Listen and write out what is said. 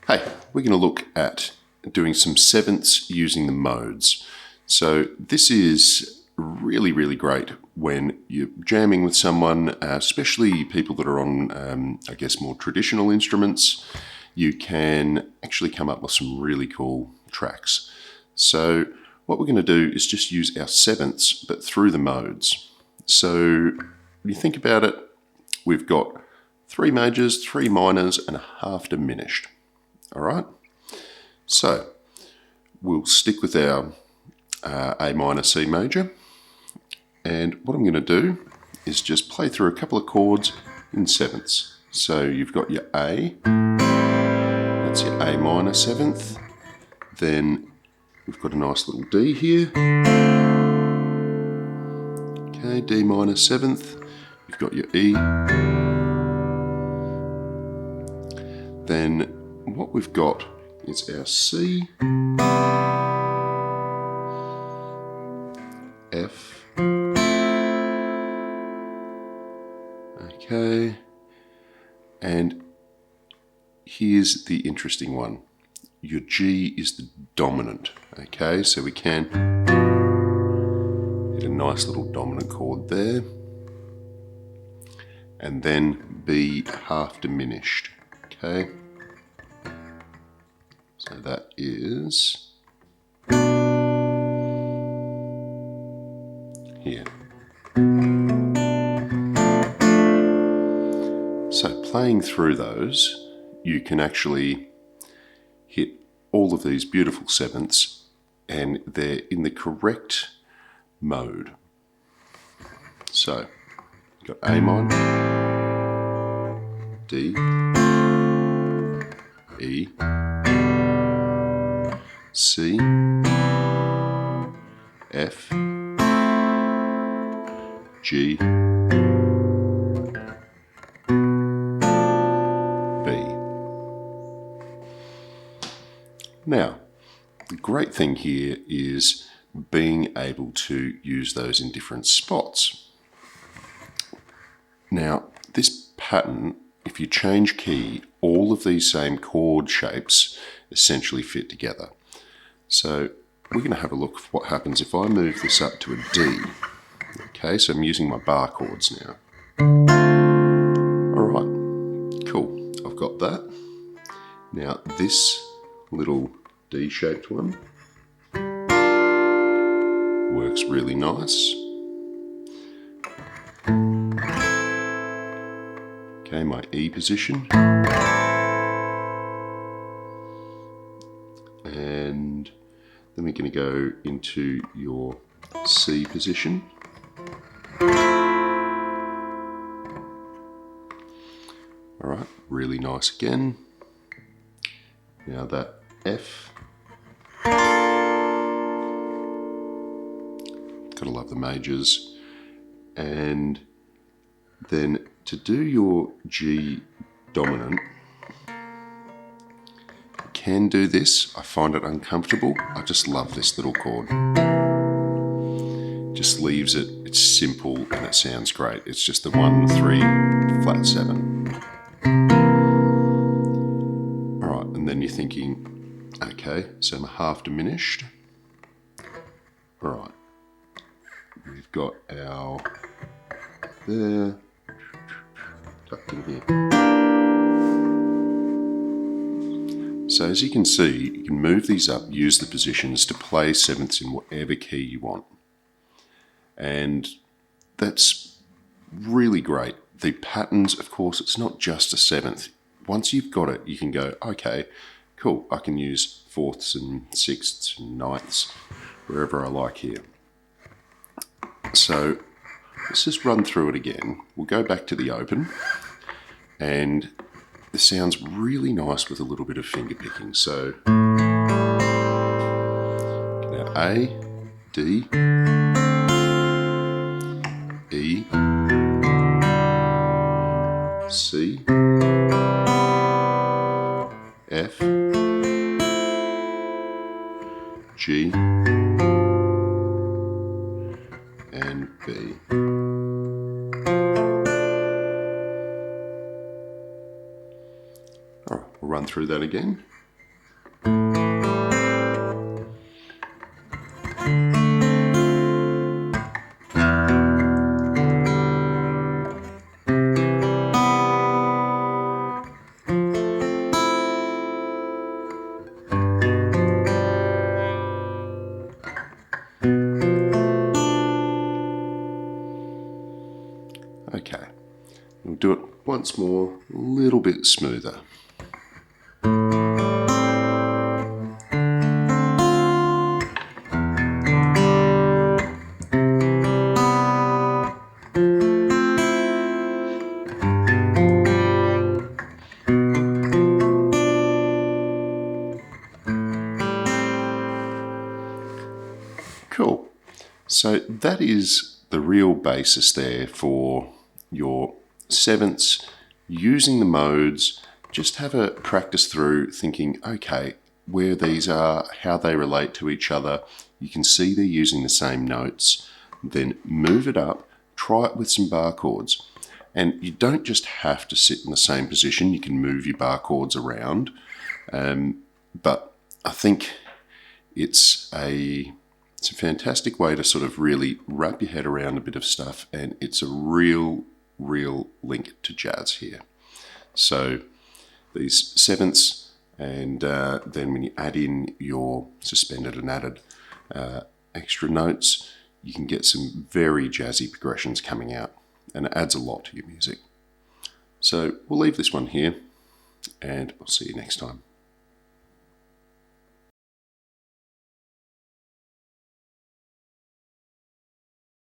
Hey, we're going to look at doing some sevenths using the modes. So this is really, really great when you're jamming with someone, especially people that are on, I guess, more traditional instruments. You can actually come up with some really cool tracks. So what we're going to do is just use our sevenths, but through the modes. So when you think about it, we've got 3 majors, 3 minors, and a half diminished. All right, so we'll stick with our A minor, C major, and what I'm going to do is just play through a couple of chords in sevenths. So you've got your A, that's your A minor 7th, then we've got a nice little D here, okay, D minor 7th, you've got your E, then what we've got is our C, F, okay, and here's the interesting one. Your G is the dominant, okay, so we can hit a nice little dominant chord there, and then B half diminished, okay. So that is here. So playing through those, you can actually hit all of these beautiful sevenths and they're in the correct mode. So you've got A minor, D, E, C, F, G, B. Now, the great thing here is being able to use those in different spots. Now, this pattern, if you change key, all of these same chord shapes essentially fit together. So we're going to have a look at what happens if I move this up to a D. Okay, so I'm using my bar chords now. All right, cool, I've got that. Now this little D-shaped one works really nice. Okay, my E position. And then we're going to go into your C position. All right, really nice again. Now that F. Gotta love the majors. And then to do your G dominant, can do this. I find it uncomfortable. I just love this little chord. Just leaves it, it's simple and it sounds great. It's just the 1, 3, flat 7. All right, and then you're thinking, okay, so I'm half diminished. All right, we've got our there, tucked in here. So as you can see, you can move these up, use the positions to play sevenths in whatever key you want. And that's really great. The patterns, of course, it's not just a 7th. Once you've got it, you can go, okay, cool, I can use 4ths and 6ths and 9ths, wherever I like here. So let's just run through it again. We'll go back to the open, and this sounds really nice with a little bit of finger picking. So now A, D, E, C, F, G, and B. All right, we'll run through that again. Okay, we'll do it once more, a little bit smoother. Cool. So that is the real basis there for your sevenths, using the modes. Just have a practice through thinking, okay, where these are, how they relate to each other. You can see they're using the same notes. Then move it up, try it with some bar chords. And you don't just have to sit in the same position, you can move your bar chords around. But I think it's a fantastic way to sort of really wrap your head around a bit of stuff, and it's a real link to jazz here. So these sevenths, and then when you add in your suspended and added extra notes, you can get some very jazzy progressions coming out, and it adds a lot to your music. So we'll leave this one here, and we'll see you next time.